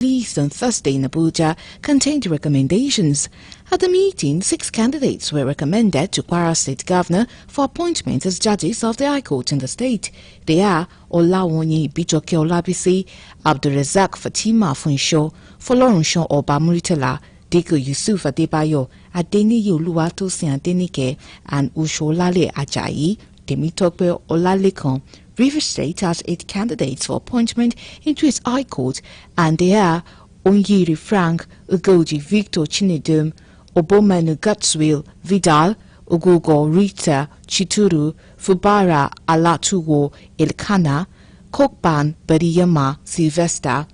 released on Thursday in Abuja contained recommendations. At the meeting, 6 candidates were recommended to Kwara State Governor for appointment as judges of the High Court in the state. They are Olawonyi Bijoke Olabisi, Abdulrazak Fatima Funsho, Folorunsho Oba Muritala, Diko Yusuf Adebayo, Adeniyi Oluwatosin Adenike, and Usholale Ajayi, Temitope Olalekan. Rivers State has 8 candidates for appointment into its High Court, and they are Onyiri Frank, Ugoji Victor Chinedum, Obomanu Gutswill Vidal, Ogogo Rita Chituru, Fubara Alatuwo Elkana, Kokban Bariyama Sylvester,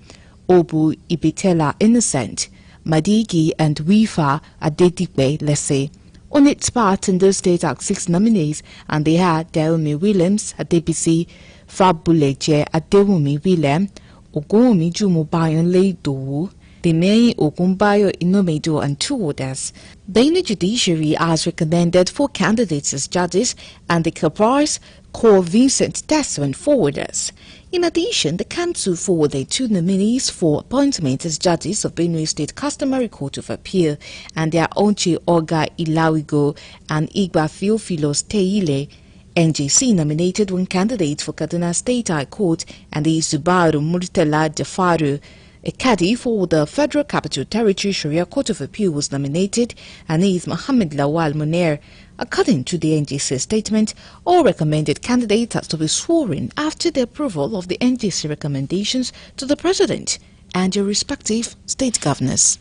Obu Ibitela Innocent, Madigi and Wifa Adedipe Lesse. On its part, in those states are 6 nominees, and they had Daomi Williams Adebisi, Fabuleje Adewumi Willem, Ogunwumi Jumobayon Leidowu, Demeyi Ogunbayo Inomedo, and 2 others. The judiciary has recommended 4 candidates as judges, and they comprise Cole Vincent Desmond 4 others. In addition, the council forwarded 2 nominees for appointment as judges of Benue State Customary Court of Appeal, and they are Onche Oga Ilawigo and Igba Theophilos Teile. NJC nominated 1 candidate for Kaduna State High Court, and the Zubaru Murtala Jafaru. A Kadi for the Federal Capital Territory Sharia Court of Appeal was nominated, and he is Mohammed Lawal Munir. According to the NJC statement, all recommended candidates are to be sworn after the approval of the NJC recommendations to the President and their respective state governors.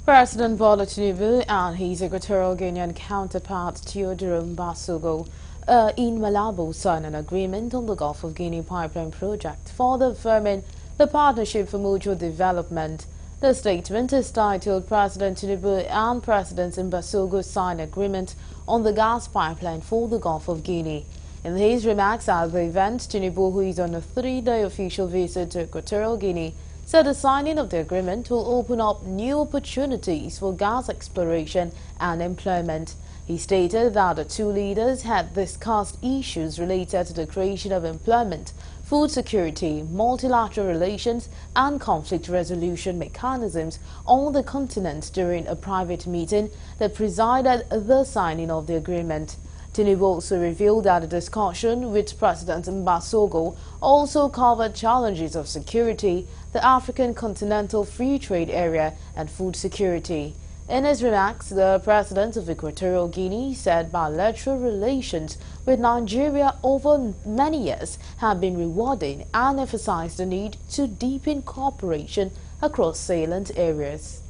President Bola Tinubu and his Equatorial Guinean counterpart Teodoro Mbasogo in Malabo signed an agreement on the Gulf of Guinea pipeline project, further affirming the Partnership for Mutual Development. The statement is titled President Tinubu and President Mbasogo signed agreement on the gas pipeline for the Gulf of Guinea. In his remarks at the event, Tinubu, who is on a 3-day official visit to Equatorial Guinea, said the signing of the agreement will open up new opportunities for gas exploration and employment. He stated that the 2 leaders had discussed issues related to the creation of employment, food security, multilateral relations, and conflict resolution mechanisms on the continent during a private meeting that presided the signing of the agreement. Tinubu also revealed that the discussion with President Mbasogo also covered challenges of security, the African Continental Free Trade Area, and food security. In his remarks, the President of Equatorial Guinea said bilateral relations with Nigeria over many years have been rewarding and emphasized the need to deepen cooperation across salient areas.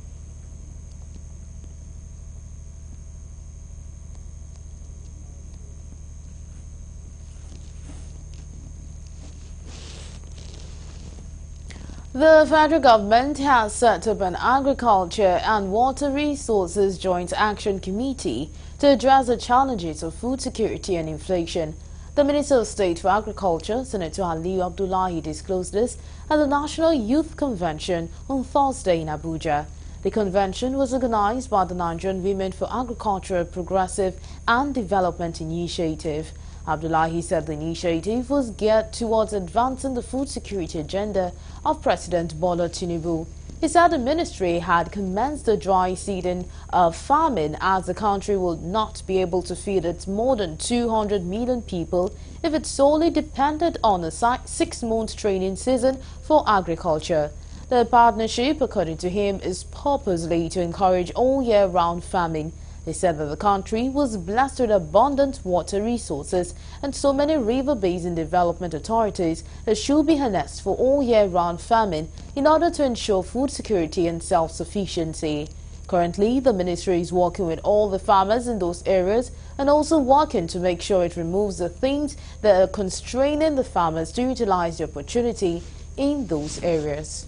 The federal government has set up an Agriculture and Water Resources Joint Action Committee to address the challenges of food security and inflation. The Minister of State for Agriculture, Senator Aliyu Abdullahi, disclosed this at the National Youth Convention on Thursday in Abuja. The convention was organized by the Nigerian Women for Agricultural Progressive and Development Initiative. Abdullahi said the initiative was geared towards advancing the food security agenda of President Bola Tinubu. He said the ministry had commenced the dry season of famine as the country would not be able to feed its more than 200 million people if it solely depended on a 6-month training season for agriculture. The partnership, according to him, is purposely to encourage all year-round farming. They said that the country was blessed with abundant water resources and so many river basin development authorities that should be harnessed for all year-round farming in order to ensure food security and self-sufficiency. Currently, the ministry is working with all the farmers in those areas and also working to make sure it removes the things that are constraining the farmers to utilize the opportunity in those areas.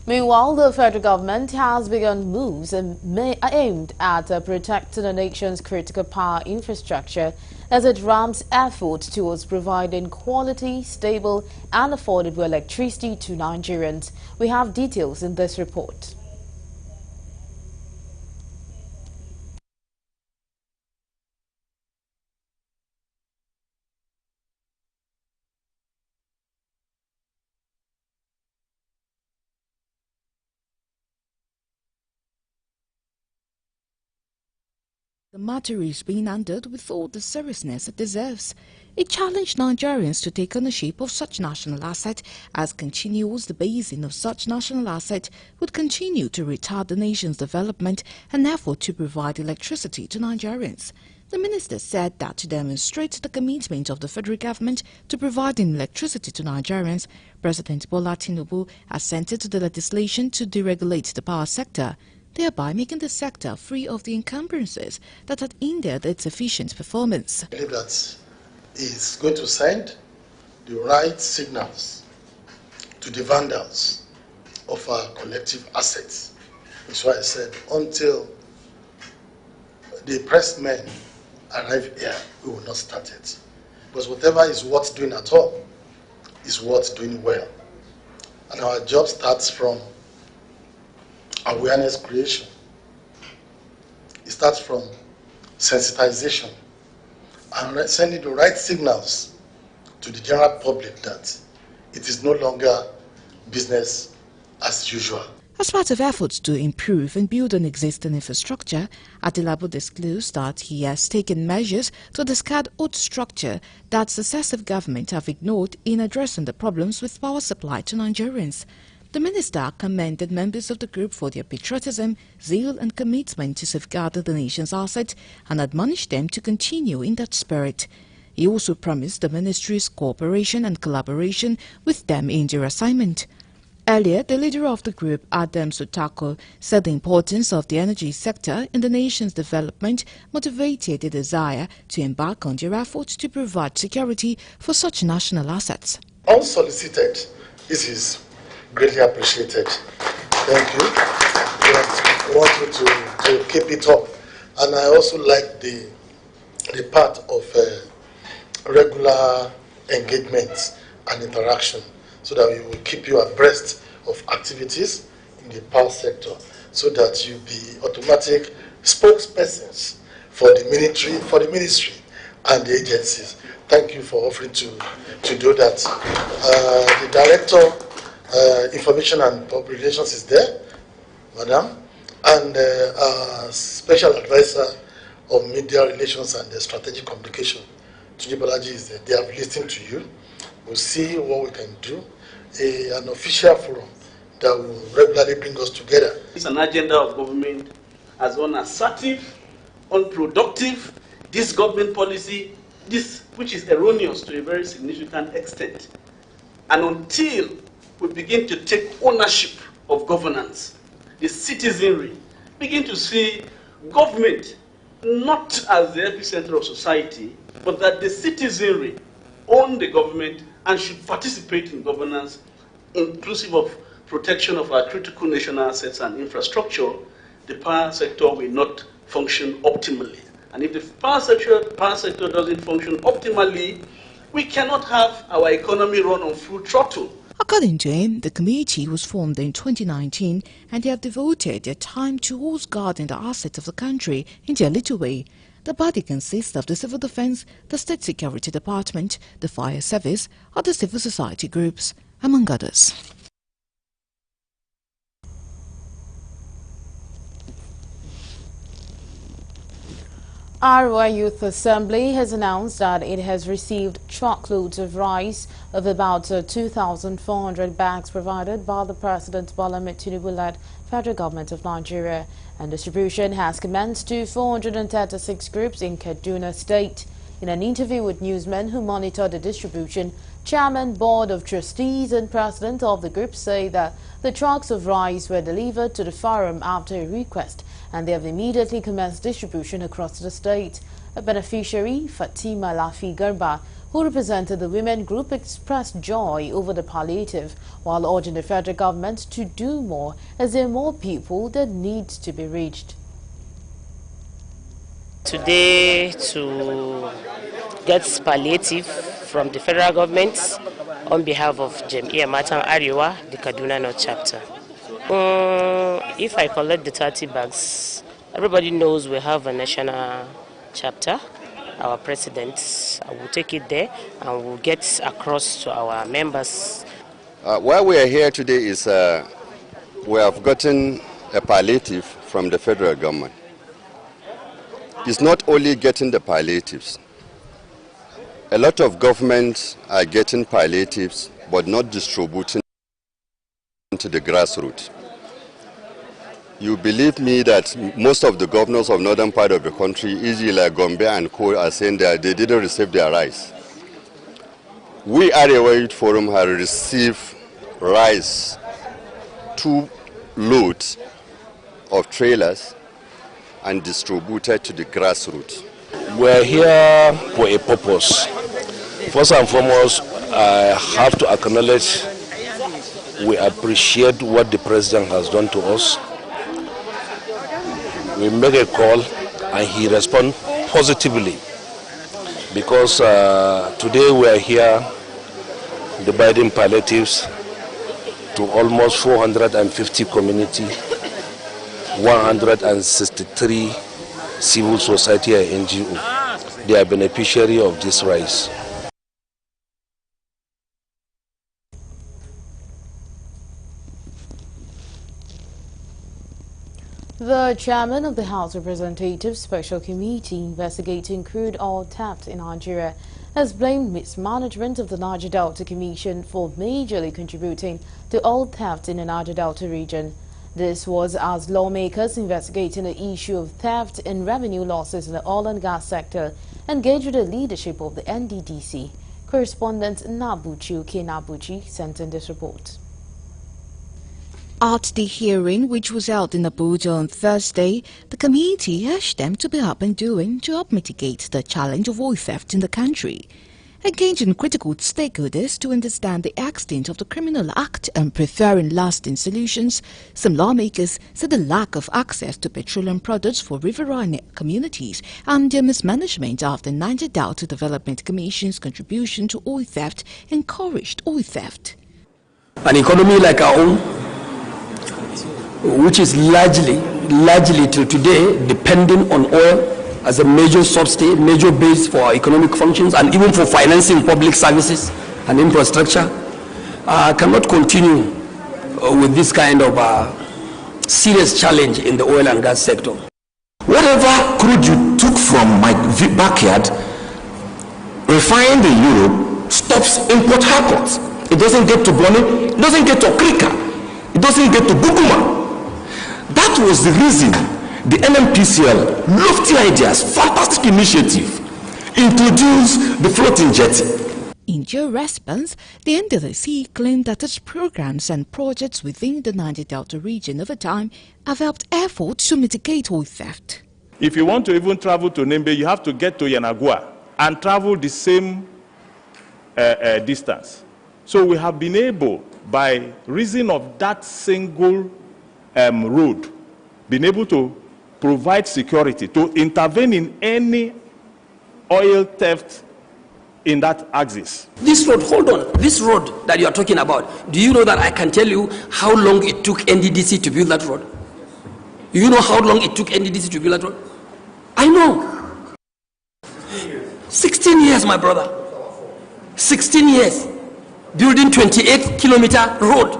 Meanwhile, the federal government has begun moves aimed at protecting the nation's critical power infrastructure as it ramps efforts towards providing quality, stable and affordable electricity to Nigerians. We have details in this report. The matter is being handled with all the seriousness it deserves. It challenged Nigerians to take ownership of such national asset, as continuous debasing of such national asset would continue to retard the nation's development and effort to provide electricity to Nigerians. The minister said that to demonstrate the commitment of the federal government to providing electricity to Nigerians, President Bola Tinubu assented to the legislation to deregulate the power sector, thereby making the sector free of the encumbrances that had hindered its efficient performance. I believe that is going to send the right signals to the vandals of our collective assets. That's why I said, until the pressed men arrive here, we will not start it. Because whatever is worth doing at all is worth doing well. And our job starts from awareness creation. It starts from sensitization and sending the right signals to the general public that it is no longer business as usual. As part of efforts to improve and build on existing infrastructure, Adelabu disclosed that he has taken measures to discard old structure that successive governments have ignored in addressing the problems with power supply to Nigerians. The minister commended members of the group for their patriotism, zeal and commitment to safeguard the nation's assets and admonished them to continue in that spirit. He also promised the ministry's cooperation and collaboration with them in their assignment. Earlier, the leader of the group, Adam Sutako, said the importance of the energy sector in the nation's development motivated the desire to embark on their efforts to provide security for such national assets. Unsolicited, this is greatly appreciated. Thank you. I want you to keep it up. And I also like the part of regular engagement and interaction, so that we will keep you abreast of activities in the power sector, so that you be automatic spokespersons for the ministry and the agencies. Thank you for offering to do that. The director Information and Public Relations is there, Madam, and Special Advisor of Media Relations and Strategic Communication, Tunji Bolaji, is there. They have listened to you. We'll see what we can do. An official forum that will regularly bring us together. It's an agenda of government as unassertive, unproductive, this government policy, which is erroneous to a very significant extent. And until we begin to take ownership of governance, the citizenry begin to see government not as the epicenter of society, but that the citizenry own the government and should participate in governance, inclusive of protection of our critical national assets and infrastructure, the power sector will not function optimally. And if the power sector doesn't function optimally, we cannot have our economy run on full throttle. According to him, the committee was formed in 2019 and they have devoted their time towards guarding the assets of the country in their little way. The body consists of the Civil Defense, the State Security Department, the Fire Service, other civil society groups, among others. Arua Youth Assembly has announced that it has received truckloads of rice of about 2,400 bags provided by the President Bola Ahmed Tinubu-led Federal Government of Nigeria, and distribution has commenced to 436 groups in Kaduna State. In an interview with newsmen who monitored the distribution, Chairman, Board of Trustees and President of the group say that the trucks of rice were delivered to the forum after a request, and they have immediately commenced distribution across the state. A beneficiary, Fatima Lafi Garba, who represented the women group, expressed joy over the palliative, while urging the federal government to do more as there are more people that need to be reached. Today, to get palliative from the federal government on behalf of Jam'iyya Matan Arewa, the Kaduna North chapter. If I collect the 30 bags, everybody knows we have a national chapter. Our president will take it there and we'll get across to our members. Why we are here today is we have gotten a palliative from the federal government. It's not only getting the palliatives. A lot of governments are getting palliatives but not distributing to the grassroots. You believe me that most of the governors of northern part of the country, easy like Gombe and Co, are saying that they didn't receive their rice. We Arewa Youth Forum have received rice, 2 loads of trailers, and distributed to the grassroots. We're here for a purpose. First and foremost, I have to acknowledge we appreciate what the president has done to us. We make a call and he responds positively, because today we are here dividing palliatives to almost 450 community, 163 civil society and NGO. They are beneficiary of this rice. The chairman of the House of Representatives Special Committee investigating crude oil theft in Nigeria has blamed mismanagement of the Niger Delta Commission for majorly contributing to oil theft in the Niger Delta region. This was as lawmakers investigating the issue of theft and revenue losses in the oil and gas sector engaged with the leadership of the NDDC. Correspondent Nabuchi Nabuchi sent in this report. At the hearing, which was held in Abuja on Thursday, the committee urged them to be up and doing to help mitigate the challenge of oil theft in the country. Engaging critical stakeholders to understand the extent of the criminal act and preferring lasting solutions, some lawmakers said the lack of access to petroleum products for riverine communities and their mismanagement of the Niger Delta Development Commission's contribution to oil theft encouraged oil theft. An economy like our own, which is largely till today depending on oil as a major substrate, major base for our economic functions and even for financing public services and infrastructure, cannot continue with this kind of serious challenge in the oil and gas sector. Whatever crude you took from my backyard, refined in Europe, stops in Port Harcourt. It doesn't get to Bonny, it doesn't get to Okrika, it doesn't get to Buguma. That was the reason the NNPCL, lofty ideas, fantastic initiative, introduced the floating jetty. In due response, the NDDC claimed that its programs and projects within the Niger Delta region over time have helped efforts to mitigate oil theft. If you want to even travel to Nembe, you have to get to Yanagua and travel the same distance. So we have been able, by reason of that single road, been able to provide security, to intervene in any oil theft in that axis. This road, hold on, this road that you are talking about, do you know that I can tell you how long it took NDDC to build that road? Do you know how long it took NDDC to build that road? I know. 16 years, my brother. 16 years. Building 28-kilometer road.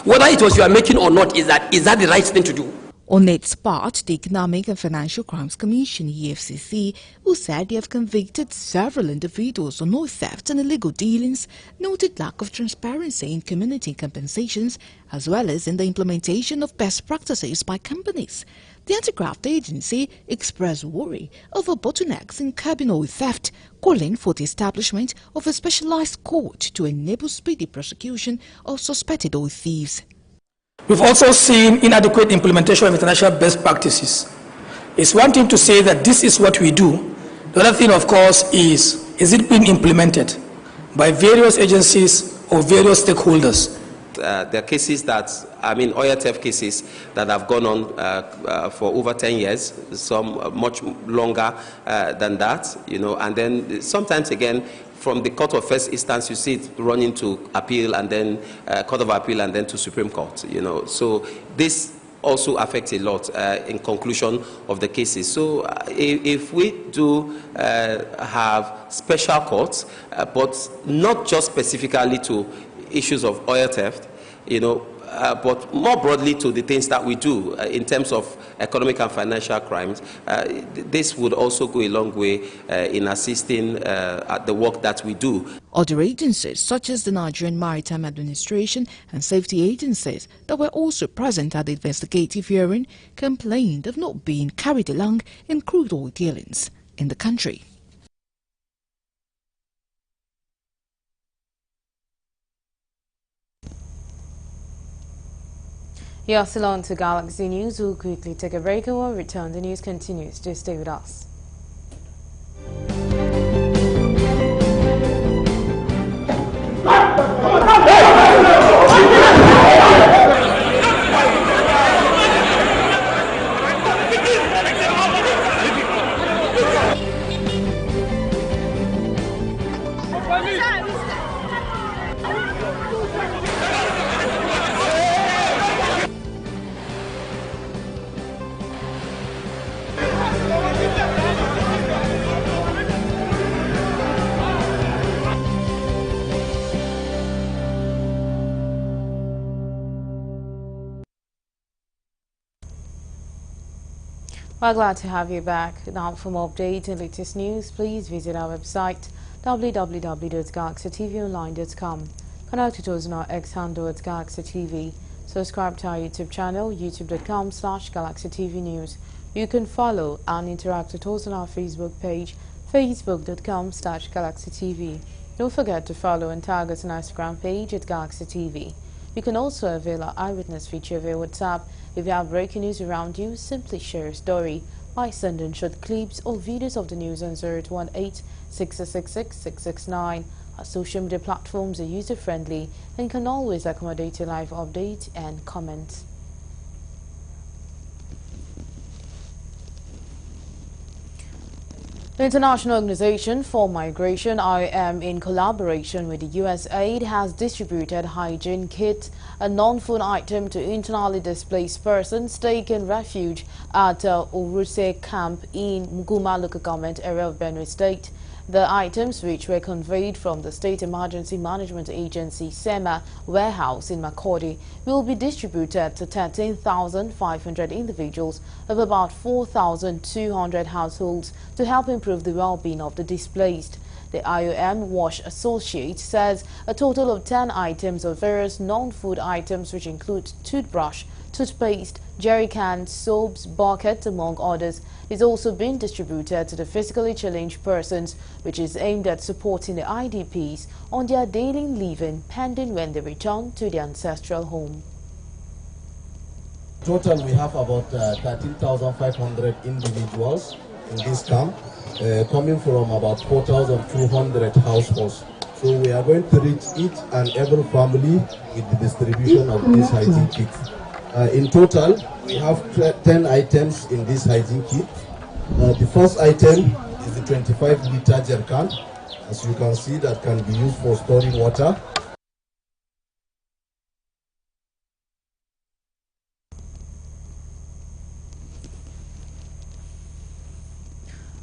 Whether it was you are making or not, is that the right thing to do? On its part, the Economic and Financial Crimes Commission, EFCC, who said they have convicted several individuals on oil theft and illegal dealings, noted lack of transparency in community compensations as well as in the implementation of best practices by companies. The anti-graft agency expressed worry over bottlenecks in curbing oil theft, calling for the establishment of a specialized court to enable speedy prosecution of suspected oil thieves. We've also seen inadequate implementation of international best practices. It's one thing to say that this is what we do. The other thing, of course, is is it being implemented by various agencies or various stakeholders? There are cases that, oil theft cases that have gone on for over 10 years, some much longer than that, and then sometimes again, from the Court of First Instance, you see it running to appeal and then Court of Appeal and then to Supreme Court, So this also affects a lot in conclusion of the cases. So if we do have special courts, but not just specifically to issues of oil theft, but more broadly to the things that we do in terms of economic and financial crimes, this would also go a long way in assisting at the work that we do. Other agencies, such as the Nigerian Maritime Administration and safety agencies that were also present at the investigative hearing, complained of not being carried along in crude oil dealings in the country. You're still on to Galaxy News. We'll quickly take a break and we'll return. The news continues. Just stay with us. We're glad to have you back. Now, for more updates and latest news, please visit our website www.galaxytvonline.com. Connect with us on our X handle at Galaxy TV. Subscribe to our YouTube channel, youtube.com/GalaxyTVNews. You can follow and interact with us on our Facebook page, facebook.com/GalaxyTV. Don't forget to follow and tag us on our Instagram page at Galaxy TV. You can also avail our eyewitness feature via WhatsApp. If you have breaking news around you, simply share a story by sending short clips or videos of the news on 018-666-669. Our social media platforms are user-friendly and can always accommodate your live updates and comments. The International Organization for Migration, IOM, in collaboration with the USAID, has distributed hygiene kits, a non-food item, to internally displaced persons taking refuge at Uruse camp in Muguma local government area of Benue State. The items, which were conveyed from the State Emergency Management Agency SEMA warehouse in Makurdi, will be distributed to 13,500 individuals of about 4,200 households to help improve the well-being of the displaced. The IOM Wash Associate says a total of 10 items of various non-food items, which include toothbrush, toothpaste, jerry cans, soaps, buckets, among others, is also being distributed to the physically challenged persons, which is aimed at supporting the IDPs on their daily living pending when they return to their ancestral home. Total, we have about 13,500 individuals in this camp, coming from about 4,200 households. So we are going to reach each and every family with the distribution of this hygiene kit. In total, we have 10 items in this hygiene kit. The first item is the 25-liter jerrycan, as you can see, that can be used for storing water.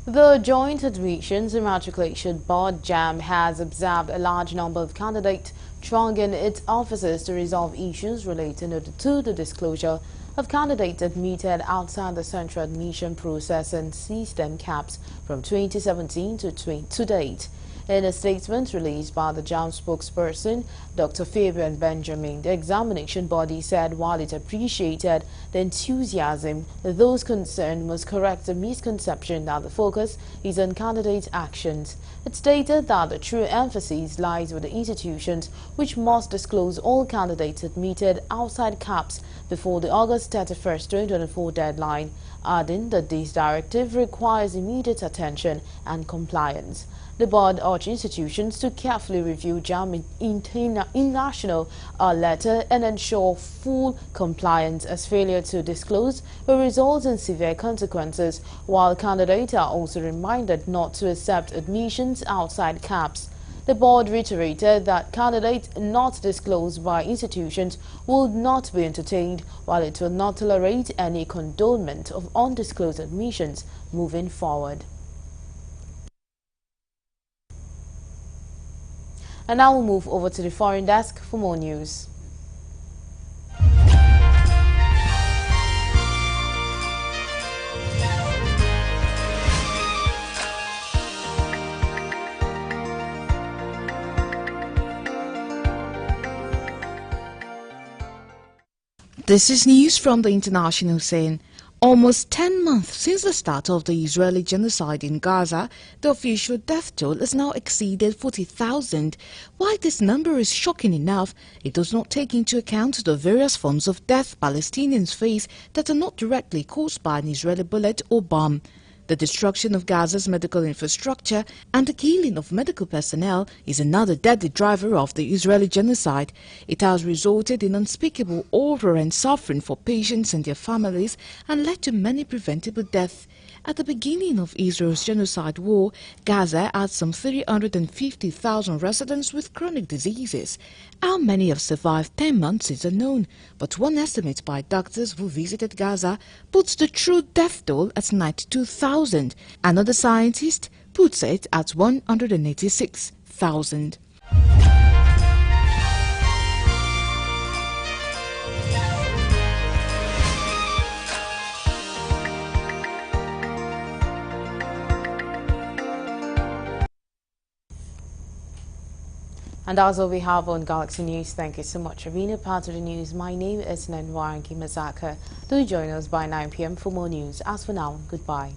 The Joint Admissions and Matriculation Board JAMB has observed a large number of candidates thronging its offices to resolve issues relating to the disclosure of candidates admitted outside the central admission process and system CAPS from 2017 to date. In a statement released by the JAMB spokesperson, Dr. Fabian Benjamin, the examination body said while it appreciated the enthusiasm, those concerned must correct the misconception that the focus is on candidates' actions. It stated that the true emphasis lies with the institutions, which must disclose all candidates admitted outside CAPS before the August 31, 2024 deadline, adding that this directive requires immediate attention and compliance. The board urged institutions to carefully review JAMB international letter and ensure full compliance, as failure to disclose will result in severe consequences, while candidates are also reminded not to accept admissions outside caps. The board reiterated that candidates not disclosed by institutions will not be entertained, while it will not tolerate any condonment of undisclosed admissions moving forward. And now we'll move over to the foreign desk for more news. This is news from the international scene. Almost 10 months since the start of the Israeli genocide in Gaza, the official death toll has now exceeded 40,000. While this number is shocking enough, it does not take into account the various forms of death Palestinians face that are not directly caused by an Israeli bullet or bomb. The destruction of Gaza's medical infrastructure and the killing of medical personnel is another deadly driver of the Israeli genocide. It has resulted in unspeakable horror and suffering for patients and their families and led to many preventable deaths. At the beginning of Israel's genocide war, Gaza had some 350,000 residents with chronic diseases. How many have survived 10 months is unknown, but one estimate by doctors who visited Gaza puts the true death toll at 92,000. Another scientist puts it at 186,000. And that's all we have on Galaxy News. Thank you so much for being a part of the news. My name is Nenwaranki Mazaka. Do join us by 9 p.m. for more news. As for now, goodbye.